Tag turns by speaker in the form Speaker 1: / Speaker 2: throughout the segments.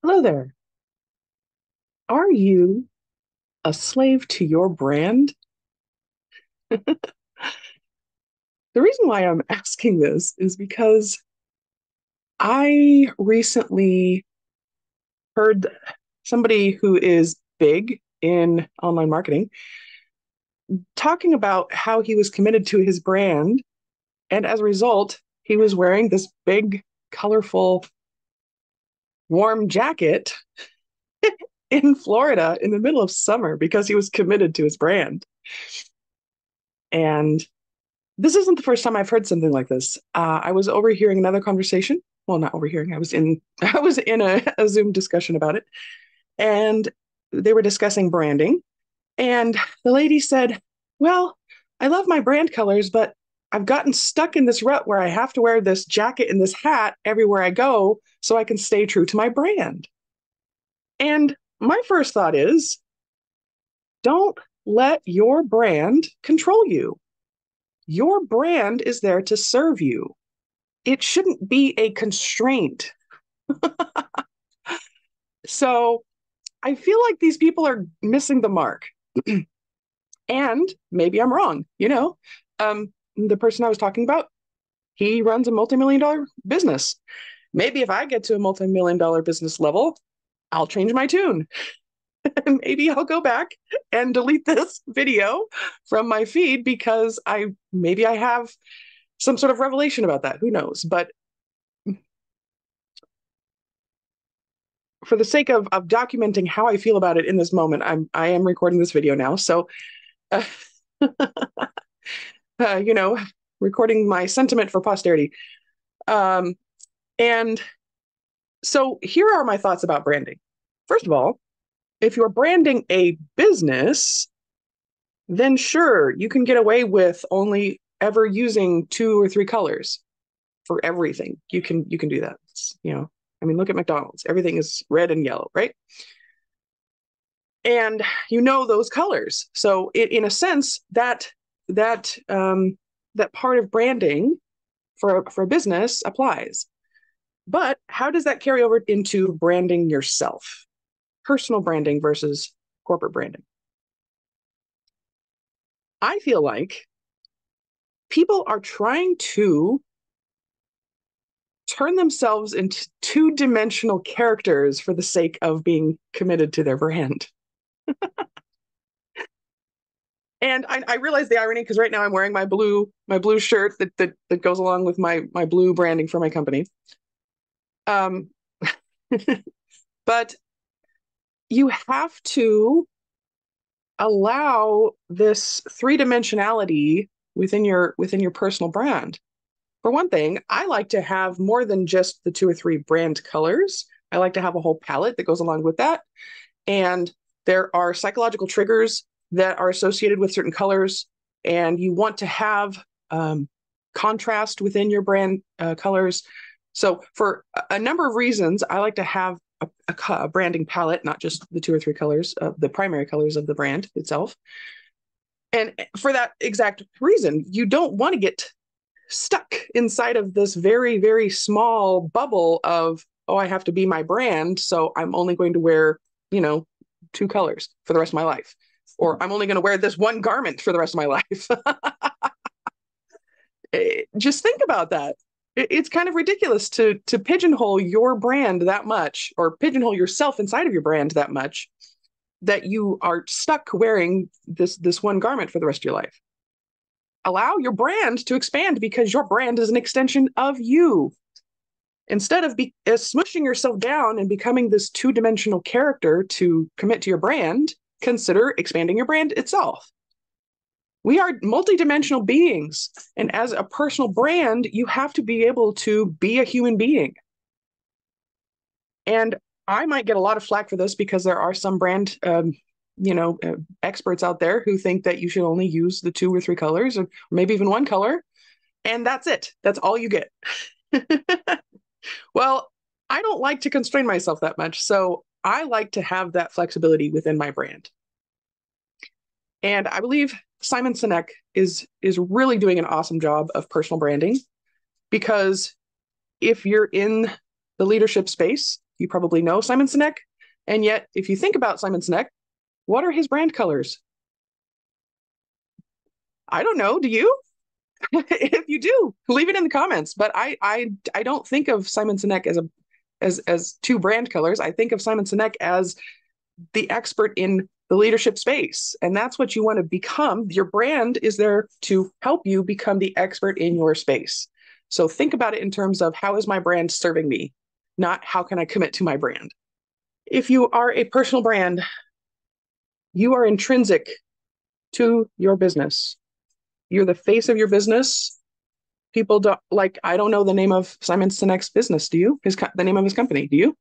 Speaker 1: Hello there. Are you a slave to your brand? The reason why I'm asking this is because I recently heard somebody who is big in online marketing talking about how he was committed to his brand. And as a result, he was wearing this big, colorful, warm jacket in Florida in the middle of summer because he was committed to his brand. And this isn't the first time I've heard something like this. I was overhearing another conversation. Well, not overhearing. I was in I was in a Zoom discussion about it, and they were discussing branding. And the lady said, "Well, I love my brand colors, but I've gotten stuck in this rut where I have to wear this jacket and this hat everywhere I go so I can stay true to my brand." And my first thought is, don't let your brand control you. Your brand is there to serve you. It shouldn't be a constraint. So I feel like these people are missing the mark. And maybe I'm wrong. The person I was talking about, he runs a multi-million dollar business. Maybe if I get to a multi-million dollar business level, I'll change my tune. Maybe I'll go back and delete this video from my feed because I have some sort of revelation about that. Who knows? But for the sake of documenting how I feel about it in this moment, I am recording this video now. So, uh, uh, you know, recording my sentiment for posterity. Um, and so here are my thoughts about branding. First of all, if you're branding a business, then sure, you can get away with only ever using two or three colors for everything. You can do that. I mean, look at McDonald's. Everything is red and yellow, right? And you know those colors. So in a sense, that part of branding for a business applies. But how does that carry over into branding yourself? Personal branding versus corporate branding. I feel like people are trying to turn themselves into two-dimensional characters for the sake of being committed to their brand. And I realize the irony because right now I'm wearing my blue shirt that goes along with my blue branding for my company. Um, but you have to allow this three-dimensionality within your personal brand. For one thing, I like to have more than just the two or three brand colors. I like to have a whole palette that goes along with that. And there are psychological triggers that are associated with certain colors, and you want to have contrast within your brand colors. So, for a number of reasons, I like to have a branding palette, not just the two or three colors, the primary colors of the brand itself. And for that exact reason, you don't want to get stuck inside of this very, very small bubble of, oh, I have to be my brand. So I'm only going to wear, two colors for the rest of my life. Or I'm only going to wear this one garment for the rest of my life. Just think about that. It's kind of ridiculous to pigeonhole your brand that much or pigeonhole yourself inside of your brand that much that you are stuck wearing this one garment for the rest of your life. Allow your brand to expand because your brand is an extension of you. Instead of smushing yourself down and becoming this two-dimensional character to commit to your brand, consider expanding your brand itself. We are multidimensional beings, and as a personal brand, you have to be able to be a human being. And I might get a lot of flack for this because there are some brand experts out there who think that you should only use the two or three colors or maybe even one color, and that's it. That's all you get. Well, I don't like to constrain myself that much, so I like to have that flexibility within my brand. And I believe Simon Sinek is really doing an awesome job of personal branding because if you're in the leadership space, You probably know Simon Sinek. And yet, if you think about Simon Sinek, what are his brand colors? I don't know. Do you? If you do, leave it in the comments. But I don't think of Simon Sinek as a as two brand colors. I think of Simon Sinek as the expert in the leadership space. And that's what you want to become. Your brand is there to help you become the expert in your space. So think about it in terms of how is my brand serving me, not how can I commit to my brand. If you are a personal brand, you are intrinsic to your business. You're the face of your business. People don't like, I don't know the name of Simon Sinek's business. Do you? The name of his company. Do you?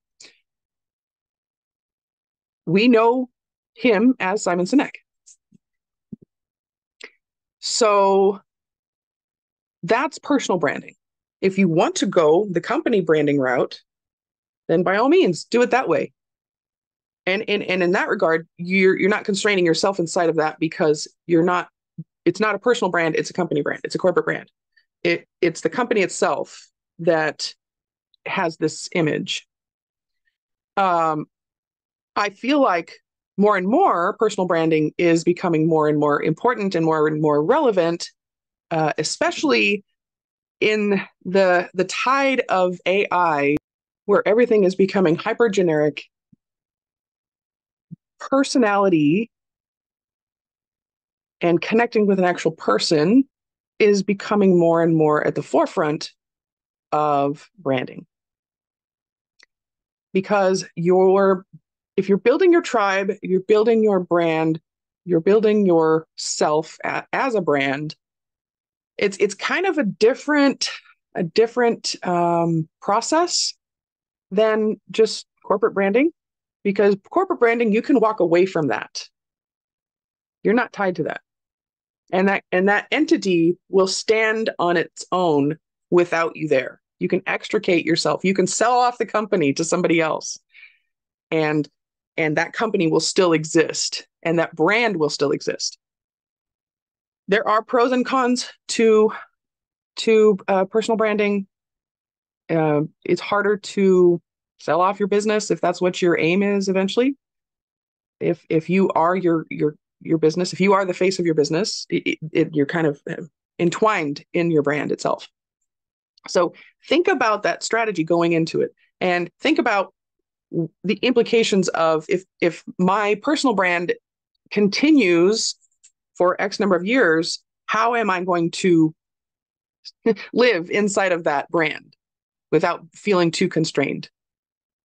Speaker 1: We know him as Simon Sinek. So that's personal branding. If you want to go the company branding route, then by all means, do it that way. And in that regard, you're not constraining yourself inside of that because it's not a personal brand, it's a company brand, it's a corporate brand. It's the company itself that has this image. I feel like more and more personal branding is becoming more and more important and more relevant, especially in the tide of AI, where everything is becoming hyper generic. Personality and connecting with an actual person is becoming more and more at the forefront of branding. Because if you're building your tribe, you're building your brand, you're building yourself as a brand, it's kind of a different process than just corporate branding, because corporate branding, you can walk away from that. You're not tied to that. And that entity will stand on its own without you there. You can extricate yourself. You can sell off the company to somebody else. And that company will still exist, and that brand will still exist. There are pros and cons to personal branding. It's harder to sell off your business if that's what your aim is eventually. If you are your business, if you are the face of your business, you're kind of entwined in your brand itself. So think about that strategy going into it, and think about the implications of if my personal brand continues for X number of years, how am I going to live inside of that brand without feeling too constrained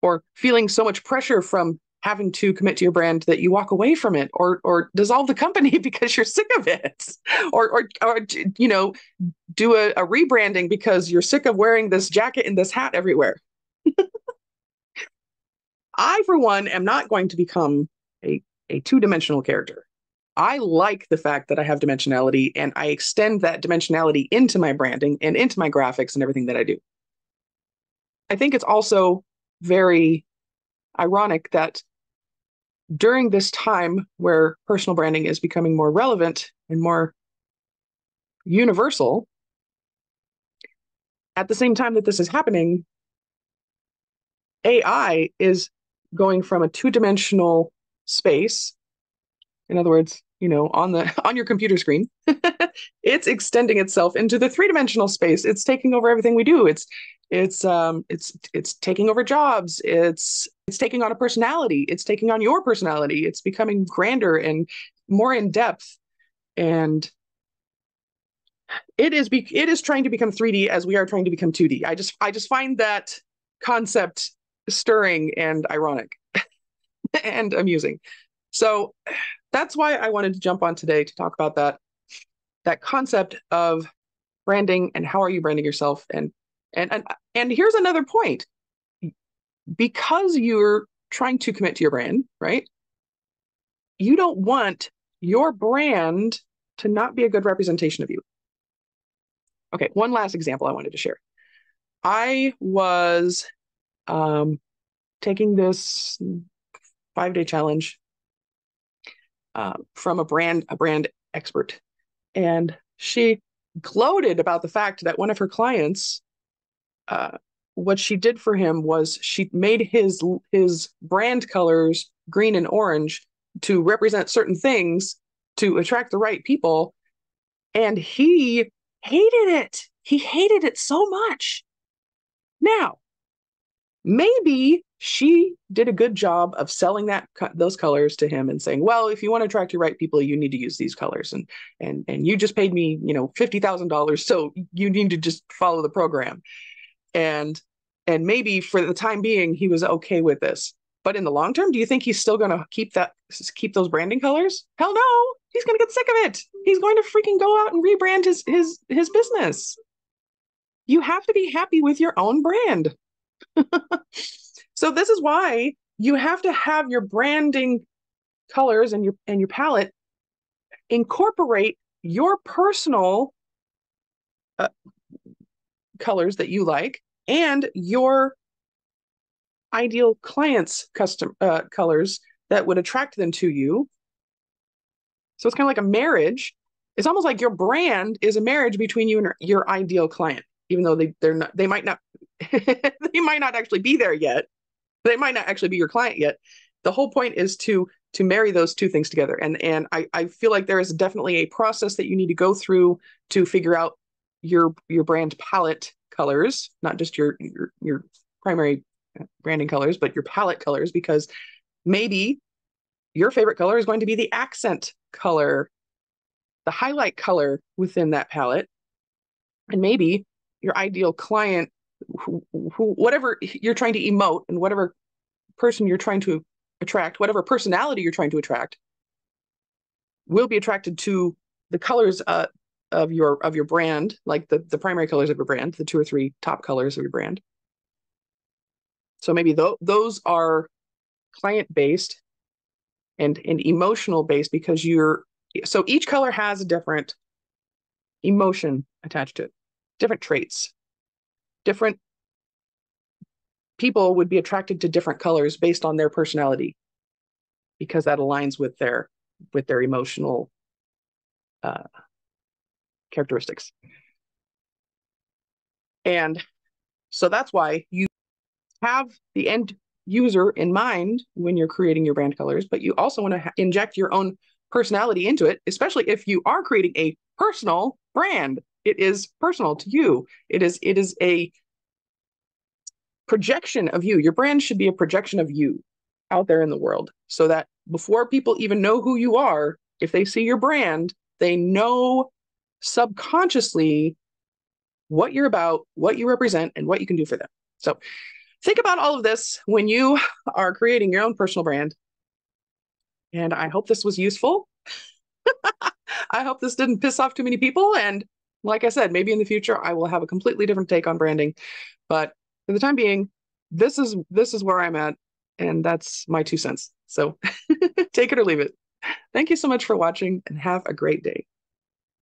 Speaker 1: or feeling so much pressure from having to commit to your brand that you walk away from it or dissolve the company because you're sick of it or do a rebranding because you're sick of wearing this jacket and this hat everywhere. I, for one, am not going to become a two-dimensional character. I like the fact that I have dimensionality, and I extend that dimensionality into my branding and into my graphics and everything that I do. I think it's also very ironic that during this time where personal branding is becoming more relevant and more universal, at the same time that this is happening, AI is going from a two-dimensional space, in other words, on your computer screen, it's extending itself into the three-dimensional space. It's taking over everything we do. It's taking over jobs. It's taking on a personality. It's taking on your personality. It's becoming grander and more in depth. And it is trying to become 3D as we are trying to become 2D. I just find that concept stirring and ironic and amusing. So that's why I wanted to jump on today to talk about that concept of branding and how are you branding yourself. And here's another point. Because you're trying to commit to your brand, right? You don't want your brand to not be a good representation of you. Okay, one last example I wanted to share. I was taking this 5-day challenge from a brand expert, and she gloated about the fact that one of her clients what she did for him was she made his brand colors green and orange to represent certain things to attract the right people, and he hated it. He hated it so much. Now, maybe she did a good job of selling those colors to him and saying, well, if you want to attract your right people, you need to use these colors, and you just paid me, $50,000, so you need to just follow the program. And maybe for the time being he was okay with this, but in the long term, do you think he's still going to keep those branding colors? Hell no. He's going to get sick of it. He's going to freaking go out and rebrand his business. You have to be happy with your own brand. So this is why you have to have your branding colors and your palette incorporate your personal colors that you like and your ideal clients' custom colors that would attract them to you. So it's kind of like a marriage. It's almost like your brand is a marriage between you and your ideal client, even though they might not they might not actually be there yet. They might not actually be your client yet. The whole point is to marry those two things together. And I feel like there is definitely a process that you need to go through to figure out your brand palette colors, not just your primary branding colors, but your palette colors, because maybe your favorite color is going to be the accent color, the highlight color within that palette. And maybe your ideal client, whatever you're trying to emote and whatever person you're trying to attract, whatever personality you're trying to attract, will be attracted to the colors of your brand, like the primary colors of your brand, the 2 or 3 top colors of your brand. So maybe those are client based and emotional based, because so each color has a different emotion attached to it, different traits. Different people would be attracted to different colors based on their personality, because that aligns with their emotional characteristics. And so that's why you have the end user in mind when you're creating your brand colors, but you also want to inject your own personality into it, especially if you are creating a personal brand. It is personal to you. It is a projection of you. Your brand should be a projection of you out there in the world, so that before people even know who you are, if they see your brand, they know subconsciously what you're about, what you represent, and what you can do for them. So think about all of this when you are creating your own personal brand. And I hope this was useful. I hope this didn't piss off too many people. And like I said, maybe in the future, I will have a completely different take on branding. But for the time being, this is where I'm at. And that's my 2 cents. So take it or leave it. Thank you so much for watching, and have a great day.